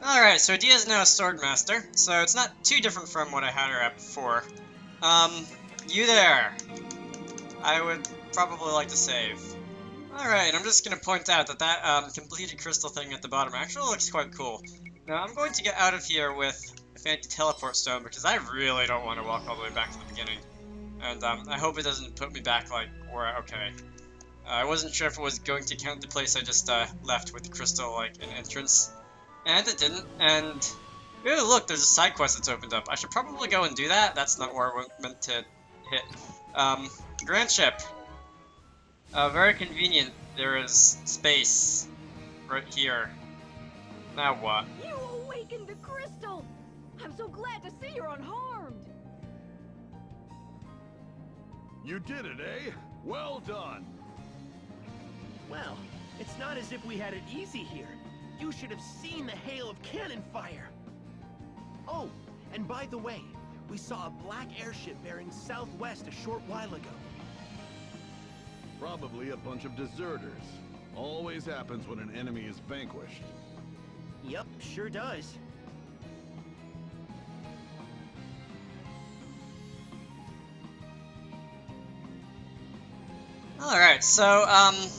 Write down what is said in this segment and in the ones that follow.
Alright, so Dia is now a sword master, so it's not too different from what I had her at before. You there. I would probably like to save. Alright, I'm just gonna point out that that completed crystal thing at the bottom actually looks quite cool. Now, I'm going to get out of here with a fancy teleport stone because I really don't want to walk all the way back to the beginning. And I hope it doesn't put me back, like, where, okay. I wasn't sure if it was going to count the place I just left with the crystal, like, an entrance. And it didn't, and... Ooh, look, there's a side quest that's opened up. I should probably go and do that. That's not where I meant to hit. Grand ship. Very convenient. There is space right here. Now what? You awakened the crystal! I'm so glad to see you're unharmed! You did it, eh? Well done. Well, it's not as if we had it easy here. You should have seen the hail of cannon fire. Oh, and by the way, we saw a black airship bearing southwest a short while ago. Probably a bunch of deserters. Always happens when an enemy is vanquished. Yep, sure does. Alright, so, oh,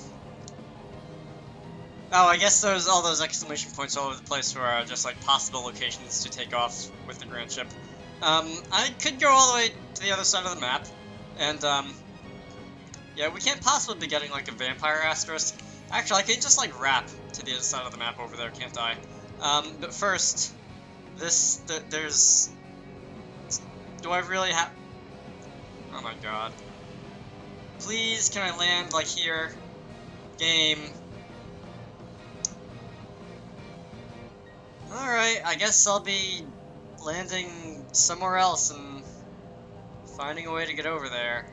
I guess all those exclamation points all over the place were just, like, possible locations to take off with the grand ship. I could go all the way to the other side of the map, and, yeah, we can't possibly be getting, like, a vampire asterisk. Actually, I could just, like, wrap to the other side of the map over there, can't I? But first, there's... Do I really have... Oh my god. Please, can I land, like, here? Game. Alright, I guess I'll be landing somewhere else and finding a way to get over there.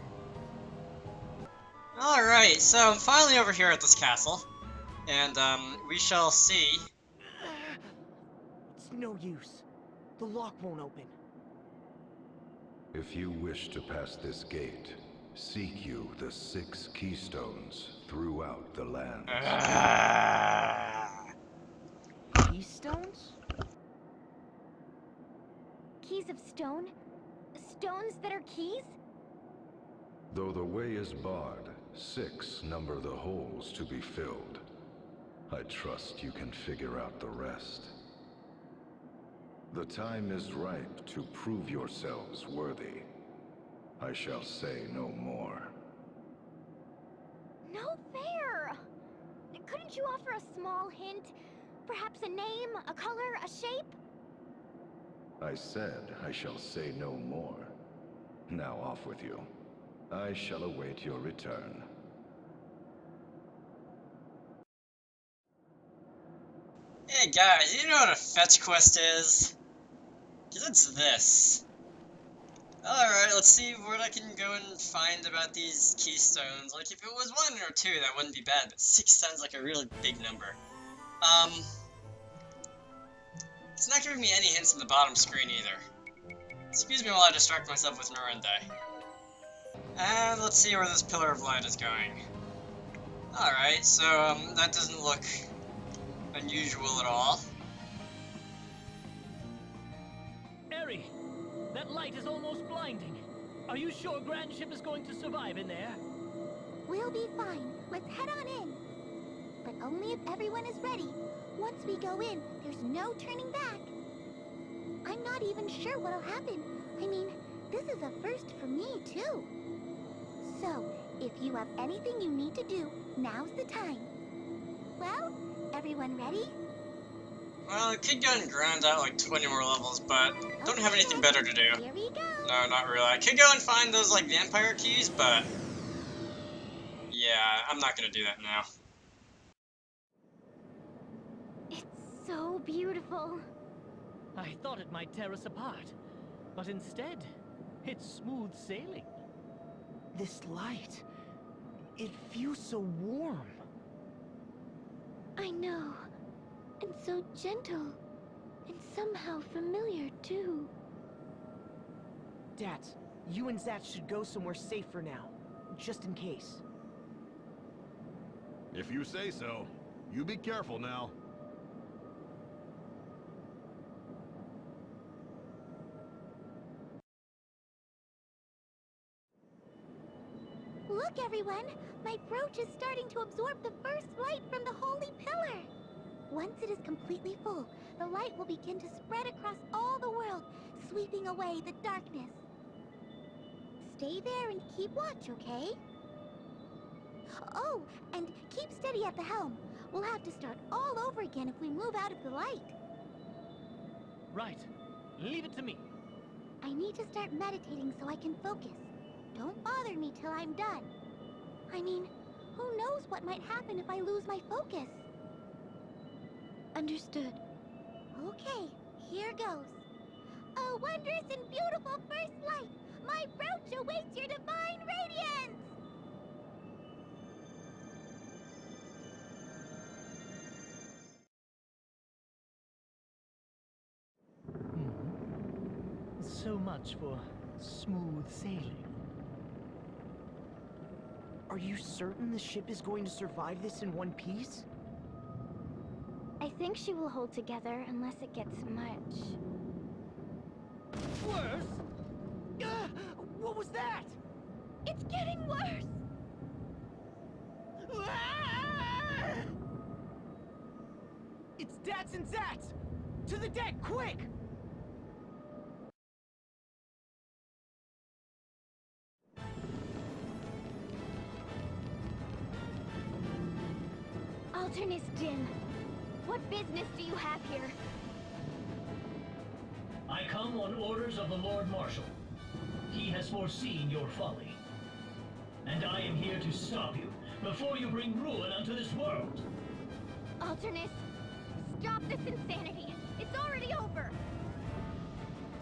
Alright, so I'm finally over here at this castle, and we shall see. It's no use. The lock won't open. If you wish to pass this gate, seek you the 6 keystones throughout the land. Keystones? Keys of stone? Stones that are keys? Though the way is barred, 6 number the holes to be filled. I trust you can figure out the rest. The time is ripe to prove yourselves worthy. I shall say no more. No fair! Couldn't you offer a small hint? Perhaps a name, a color, a shape? I said I shall say no more. Now off with you. I shall await your return. Hey guys, you know what a fetch quest is? 'Cause it's this. Alright, let's see what I can go and find about these keystones. Like, if it was 1 or 2, that wouldn't be bad, but 6 sounds like a really big number. It's not giving me any hints on the bottom screen either. Excuse me while I distract myself with Norende. And let's see where this pillar of light is going. Alright, so, that doesn't look unusual at all. Eri, that light is almost blinding. Are you sure Grand Ship is going to survive in there? We'll be fine. Let's head on in. But only if everyone is ready. Once we go in, there's no turning back. I'm not even sure what'll happen. I mean, this is a first for me, too. So, if you have anything you need to do, now's the time. Well, everyone ready? Well, I could go and grind out like 20 more levels, but don't have anything better to do. Here we go. No, not really. I could go and find those like vampire keys, but yeah, I'm not gonna do that now. It's so beautiful. I thought it might tear us apart, but instead, it's smooth sailing. This light, it feels so warm. I know. And so gentle. And somehow familiar, too. Dad, you and Zat should go somewhere safe for now, just in case. If you say so. You be careful now. Look, everyone! My brooch is starting to absorb the first light from the holy pillar! Once it is completely full, the light will begin to spread across all the world, sweeping away the darkness. Stay there and keep watch, okay? Oh, and keep steady at the helm. We'll have to start all over again if we move out of the light. Right. Leave it to me. I need to start meditating so I can focus. Don't bother me till I'm done. I mean, who knows what might happen if I lose my focus? Understood. Okay, here goes. A wondrous and beautiful first light! My brooch awaits your divine radiance! So much for smooth sailing. Are you certain the ship is going to survive this in one piece? I think she will hold together unless it gets much. Worse? What was that? It's getting worse! Ah! It's Dats and Zats! To the deck, quick! Alternis Dim, what business do you have here? I come on orders of the Lord Marshal. He has foreseen your folly. And I am here to stop you before you bring ruin unto this world. Alternis, stop this insanity! It's already over!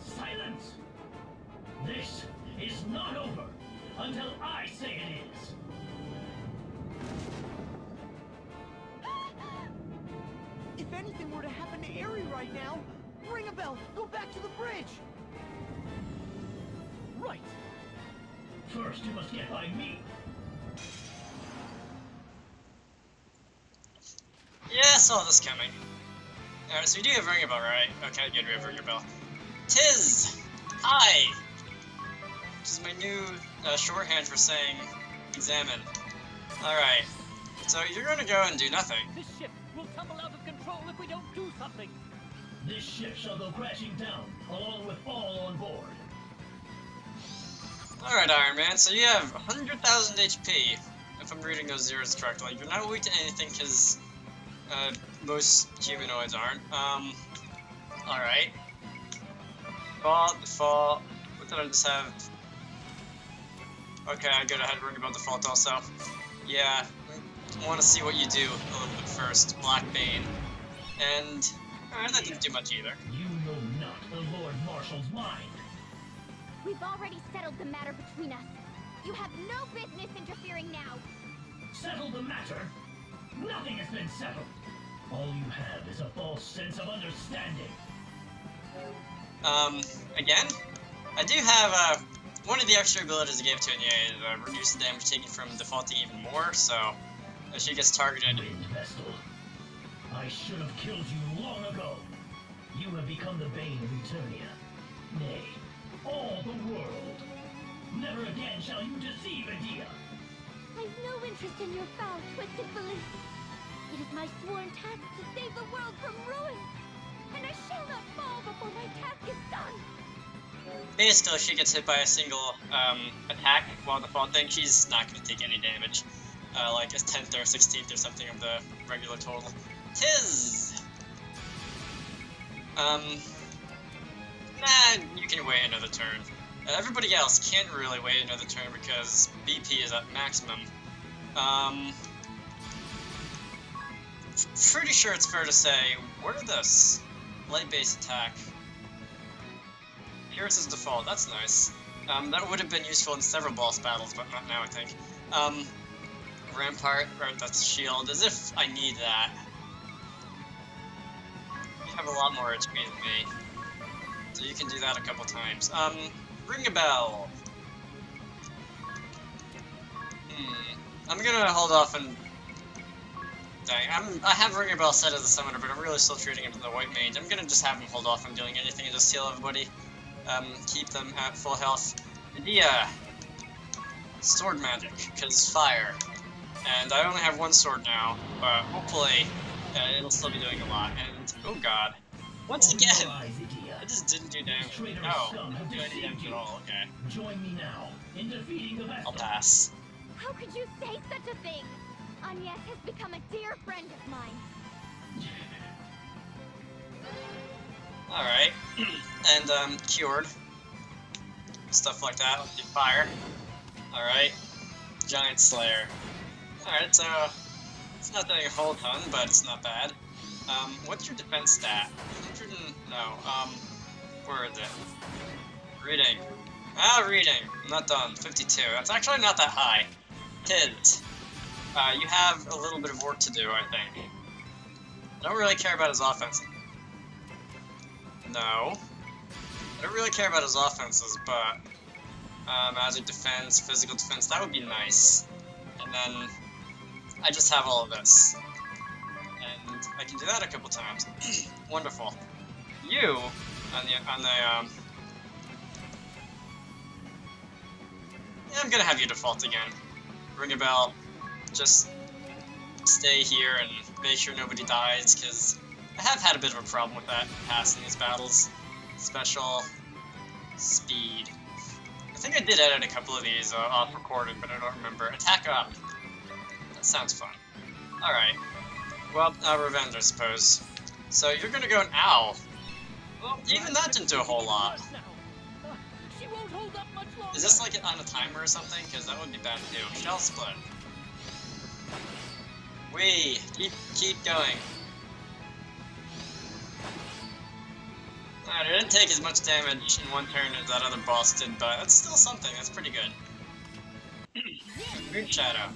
Silence! This is not over until I say it is. If anything were to happen to Eri right now, ring a bell, go back to the bridge! Right. First, you must get by me. Yeah, I saw this coming. Alright, so you do have Ring a Bell, right? Okay, good, we have Ring a Bell. Tis! Hi! Which is my new shorthand for saying examine. Alright, so you're gonna go and do nothing. This ship will tumble out of control if we don't do something. This ship shall go crashing down, along with all on board. Alright, Iron Man, so you have 100,000 HP, if I'm reading those zeros correctly. You're not weak to anything, because most humanoids aren't. Alright. Default. What did I just have? Okay, I go ahead and ring about default also. Yeah, I want to see what you do a little bit first. Black Bane. And, alright, that didn't do much either. You know not the Lord Marshal's mind. We've already settled the matter between us. You have no business interfering now. Settle the matter? Nothing has been settled. All you have is a false sense of understanding. Again? I do have, one of the extra abilities I gave to Anya is reduce the damage taken from defaulting even more, so if she gets targeted. Wind Vestal, I should have killed you long ago. You have become the bane of Eternia. Nay, all the world. Never again shall you deceive Edea. I've no interest in your foul, twisted belief. It is my sworn task to save the world from ruin, and I shall not fall before my task is done. Basically, if she gets hit by a single attack while defaulting, she's not going to take any damage. Like a 10th or 16th or something of the regular total. Tis! Nah, you can wait another turn. Everybody else can't really wait another turn because BP is at maximum. Pretty sure it's fair to say, what are this? Light base attack. Here's his default, that's nice. That would have been useful in several boss battles, but not now, I think. Rampart, or that's shield, as if I need that. You have a lot more HP than me. So you can do that a couple times. Ring a bell. I'm gonna hold off and... Dang, I have Ring a Bell set as a summoner, but I'm really still treating him as the white mage. I'm gonna just have him hold off on doing anything and just heal everybody. Keep them at full health. Edea! sword magic, because fire. And I only have one sword now, but hopefully it'll still be doing a lot. And, oh god. Once again, I just didn't do damage. No, didn't do any damage at all, okay. Join me now in defeating the I'll Vestal. pass. How could you say such a thing? Anya has become a dear friend of mine. Alright. And, cured. Stuff like that, with the fire. Alright. Giant Slayer. Alright, so it's not doing a whole ton, but it's not bad. What's your defense stat? 100 and... no, where is it? Reading. Reading. I'm not done. 52. That's actually not that high. Tiz. You have a little bit of work to do, I think. I don't really care about his offense. No. I don't really care about his offenses, but... magic defense, physical defense, that would be nice. And then... I just have all of this. And I can do that a couple times. Wonderful. You, yeah, I'm gonna have you default again. Ring a bell. Just stay here and make sure nobody dies, because I have had a bit of a problem with that in passing these battles. Special speed. I think I did edit a couple of these off recording, but I don't remember. Attack up. That sounds fun. Alright. Well, revenge, I suppose. So you're gonna go an owl. Well, even that didn't do a whole lot. She won't hold up much longer. Is this like on a timer or something? Because that would be bad to do. Shell split. Wee! Keep going. Alright, it didn't take as much damage in one turn as that other boss did, but that's still something. That's pretty good. Moon Shadow.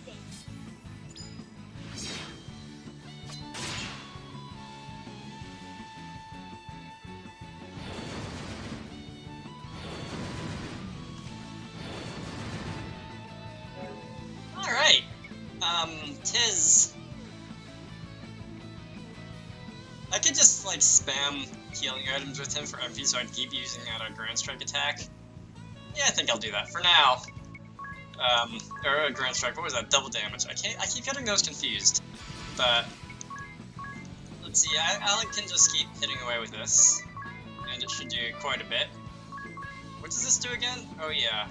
Alright. Tiz. I could just, like, spam healing items with him for MP so I'd keep using that Grand Strike attack. Yeah, I think I'll do that for now. Or Grand Strike, what was that? Double damage. I keep getting those confused. But, let's see, I can just keep hitting away with this. And it should do quite a bit. What does this do again? Oh yeah.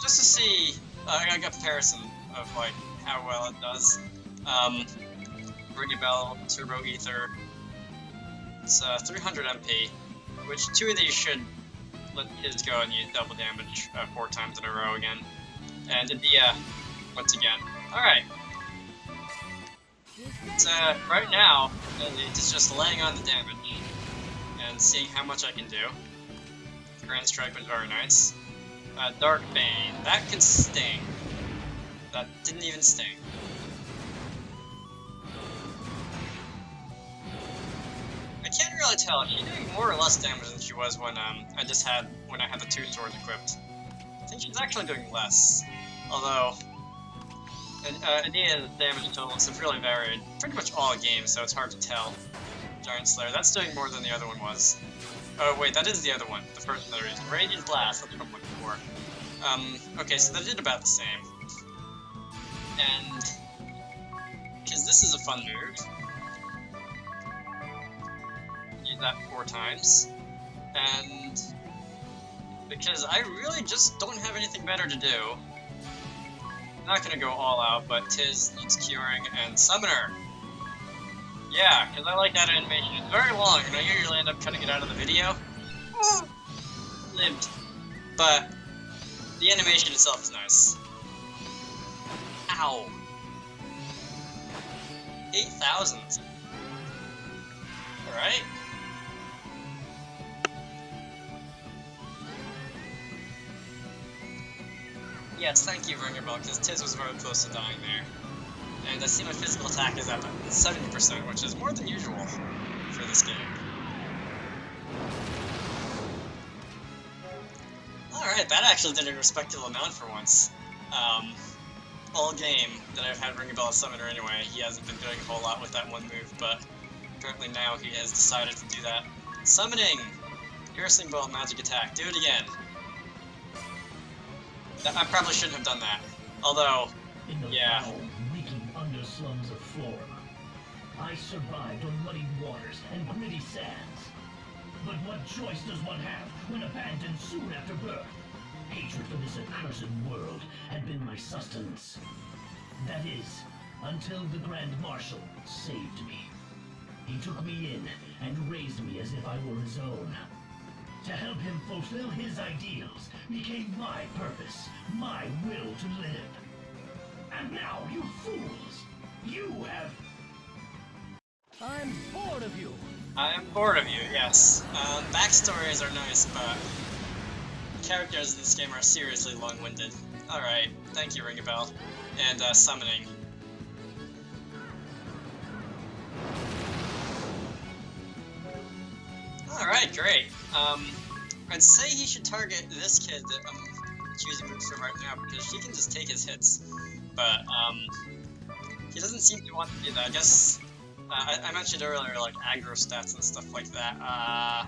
Just to see a comparison of, like, how well it does. Ring a Bell, Turbo Ether. It's 300 MP, which 2 of these should let his go and use double damage 4 times in a row again. And Adia, once again. Alright. So, right now, it's just laying on the damage and seeing how much I can do. Grand Strike was very nice. Dark Bane, that can sting. That didn't even sting. I can't really tell. Is she doing more or less damage than she was when I had the 2 swords equipped? I think she's actually doing less. Although Adia's damage total is really varied. Pretty much all games, so it's hard to tell. Giant Slayer, that's doing more than the other one was. Oh wait, that is the other one. The first one there is Radiant Blast, that's what I'm looking for. Okay, so they did about the same. And because this is a fun move. Use that 4 times. And because I really just don't have anything better to do. I'm not gonna go all out, but Tiz needs curing and Summoner. Yeah, because I like that animation. It's very long, and I usually end up cutting it out of the video. Lived. But the animation itself is nice. Ow. 8,000. Alright. Yes, thank you, Ringerbell, because Tiz was very close to dying there. And I see my physical attack is up at 70%, which is more than usual for this game. Alright, that actually did a respectable amount for once. All game that I've had Ringerbell as Summoner anyway, he hasn't been doing a whole lot with that one move, but apparently now he has decided to do that. Summoning! Piercing Bolt magic attack, do it again. I probably shouldn't have done that. Although, In the yeah. foul, reeking underslums of Florida, I survived on muddy waters and gritty sands. But what choice does one have when abandoned soon after birth? Hatred for this accursed world had been my sustenance. That is, until the Grand Marshal saved me. He took me in and raised me as if I were his own. To help him fulfill his ideals became my purpose, my will to live. And now, you fools, you have... I'm bored of you. I am bored of you, yes. Backstories are nice, but characters in this game are seriously long-winded. Alright, thank you, Ring a Bell. And, summoning. Alright, great. I'd say he should target this kid that I'm choosing moves for right now, because she can just take his hits. But, he doesn't seem to want to do that. I guess, I mentioned earlier, like, aggro stats and stuff like that.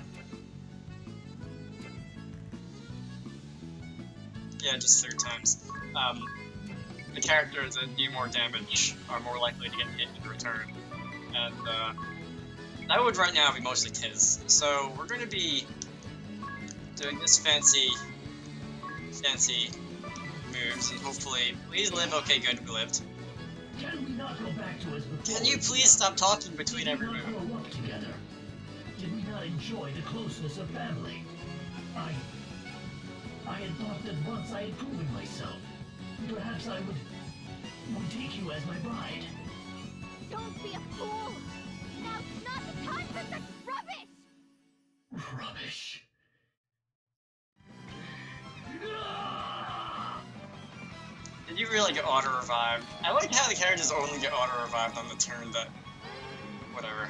Yeah, just 3 times. The characters that do more damage are more likely to get hit in return. And, that would right now be mostly Tiz. So, we're going to be doing this fancy moves, and hopefully, please live. Okay, good, we lived. Can we not go back to as before? Can you please stop talking between every Did we not move? grow up together? Did we not enjoy the closeness of family? I had thought that once I had proven myself, perhaps I would take you as my bride. Don't be a fool! Now's not the time for such rubbish! Rubbish. Did you really get auto-revived? I like how the characters only get auto-revived on the turn that... whatever.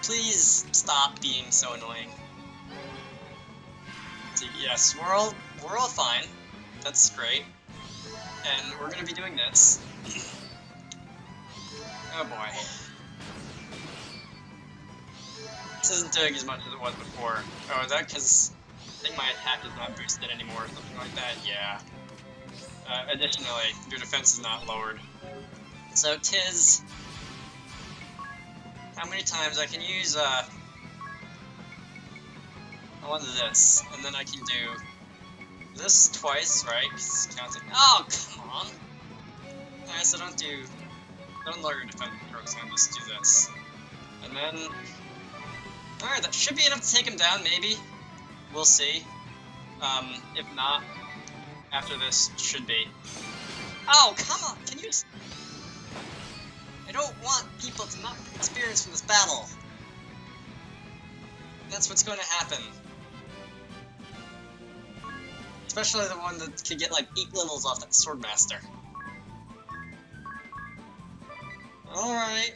Please stop being so annoying. So, yes, we're all fine. That's great. And we're gonna be doing this. Oh boy. This isn't doing as much as it was before. Oh, is that because I think my attack is not boosted anymore or something like that? Yeah. Additionally, your defense is not lowered. So, Tiz... How many times I can use, I want this, and then I can do this twice, right? 'Cause counting. Oh, come on! Alright, so don't lower your defense strokes, and just do this. And then... Alright, that should be enough to take him down, maybe. We'll see. If not, after this, should be. Oh, come on! Can you... I don't want people to not get experience from this battle. That's what's going to happen. Especially the one that could get like 8 levels off that Swordmaster. Alright.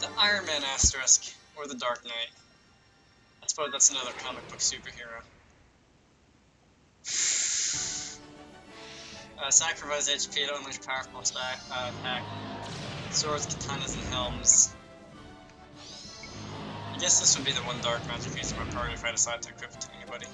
The Iron Man asterisk, or the Dark Knight. I suppose that's another comic book superhero. Sacrifice HP to unleash powerful attack. Swords, katanas, and helms. I guess this would be the one dark magic piece of my party if I decide to equip it to anybody.